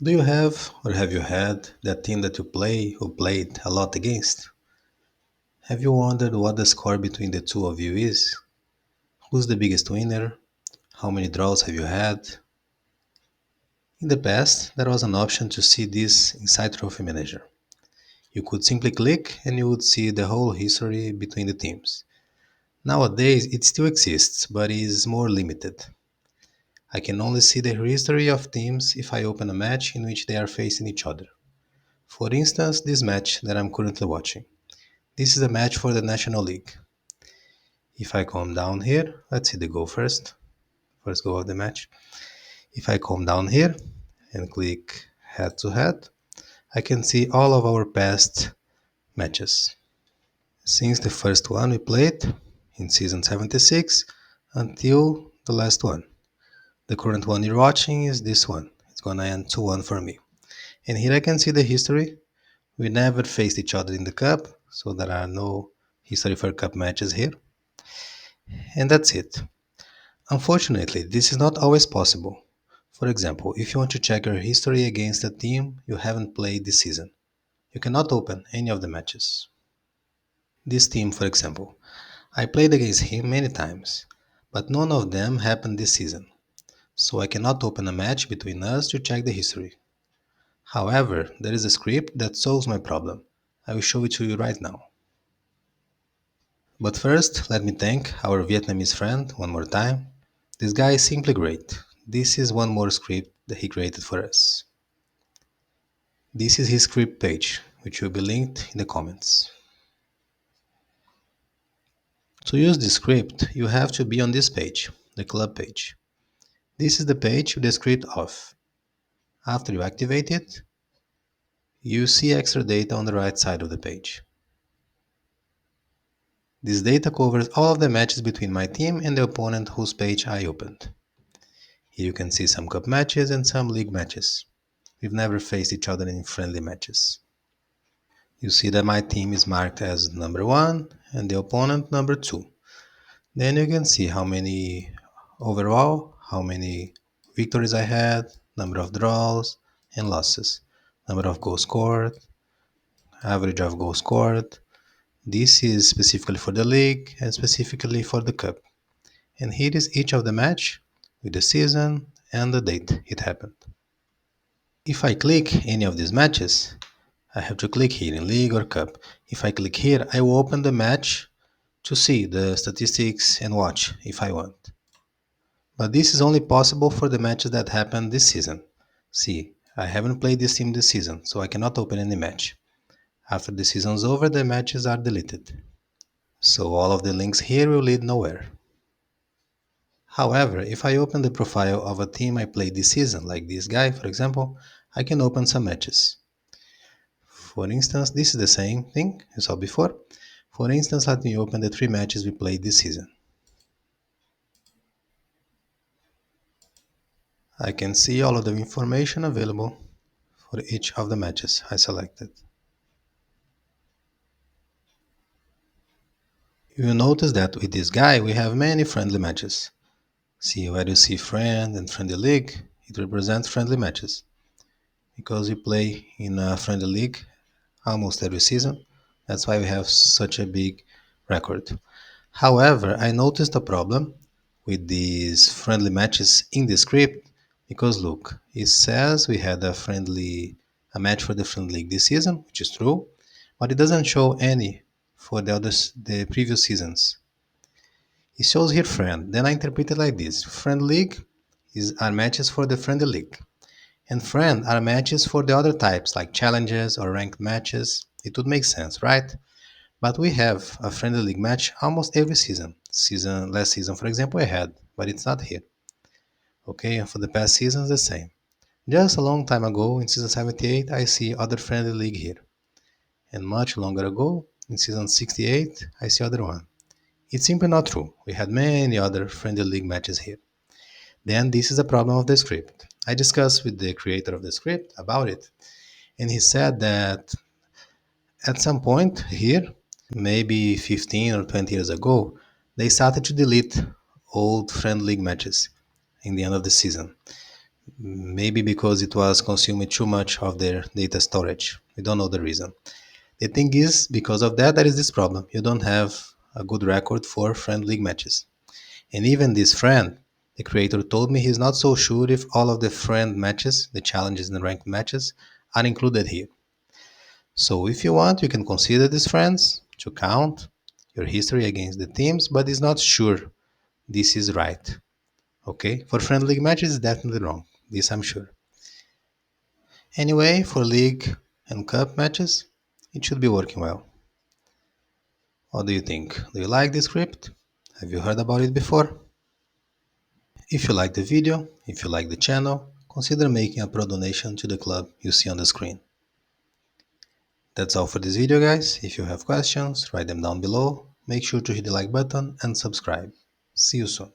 Do you have or have you had that team that you play or played a lot against? Have you wondered what the score between the two of you is? Who's the biggest winner? How many draws have you had? In the past, there was an option to see this inside Trophy Manager. You could simply click and you would see the whole history between the teams. Nowadays, it still exists, but is more limited. I can only see the history of teams if I open a match in which they are facing each other. For instance, this match that I'm currently watching. This is a match for the National League. If I come down here, let's see the goal first goal of the match. If I come down here and click head to head, I can see all of our past matches. Since the first one we played in season 76 until the last one. The current one you're watching is this one. It's gonna end 2-1 for me. And here I can see the history. We never faced each other in the cup, so there are no history for cup matches here. And that's it. Unfortunately, this is not always possible. For example, if you want to check your history against a team you haven't played this season, you cannot open any of the matches. This team, for example, I played against him many times, but none of them happened this season, so I cannot open a match between us to check the history. However, there is a script that solves my problem. I will show it to you right now. But first, let me thank our Vietnamese friend one more time. This guy is simply great. This is one more script that he created for us. This is his script page, which will be linked in the comments. To use this script, you have to be on this page, the club page. This is the page with the script off. After you activate it, you see extra data on the right side of the page. This data covers all of the matches between my team and the opponent whose page I opened. Here you can see some cup matches and some league matches. We've never faced each other in friendly matches. You see that my team is marked as number 1 and the opponent number 2. Then you can see how many overall, how many victories I had, number of draws and losses, number of goals scored, average of goals scored. This is specifically for the league and specifically for the cup. And here is each of the match with the season and the date it happened. If I click any of these matches, I have to click here in league or cup. If I click here, I will open the match to see the statistics and watch if I want. But this is only possible for the matches that happened this season. See, I haven't played this team this season, so I cannot open any match. After the season's over, the matches are deleted. So all of the links here will lead nowhere. However, if I open the profile of a team I played this season, like this guy for example, I can open some matches. For instance, this is the same thing you saw before. For instance, let me open the 3 matches we played this season. I can see all of the information available for each of the matches I selected. You will notice that with this guy we have many friendly matches. See where you see friend and friendly league, it represents friendly matches. Because we play in a friendly league almost every season, that's why we have such a big record. However, I noticed a problem with these friendly matches in the script because look, it says we had a match for the friendly league this season, which is true, but it doesn't show any for the previous seasons. It shows here friend. Then I interpret it like this: friend league are matches for the friendly league, and friend are matches for the other types like challenges or ranked matches. It would make sense, right? But we have a friendly league match almost every season. Last season, for example, I had, but it's not here. Okay, and for the past seasons, the same. Just a long time ago, in season 78, I see other friendly league here, and much longer ago, in season 68, I see other one. It's simply not true. We had many other friendly league matches here. Then this is a problem of the script. I discussed with the creator of the script about it, and he said that at some point here, maybe 15 or 20 years ago, they started to delete old friend league matches in the end of the season Maybe because it was consuming too much of their data storage. We don't know the reason. The thing is, because of that, there is this problem. You don't have a good record for friend league matches. And even this friend, the creator told me he's not so sure if all of the friend matches, the challenges and ranked matches, are included here. So if you want, you can consider these friends to count your history against the teams, but it's not sure this is right. Okay? For friend league matches, it's definitely wrong. This I'm sure. Anyway, for league and cup matches, it should be working well. What do you think? Do you like this script? Have you heard about it before? If you like the video, if you like the channel, consider making a pro donation to the club you see on the screen. That's all for this video guys. If you have questions, write them down below. Make sure to hit the like button and subscribe. See you soon.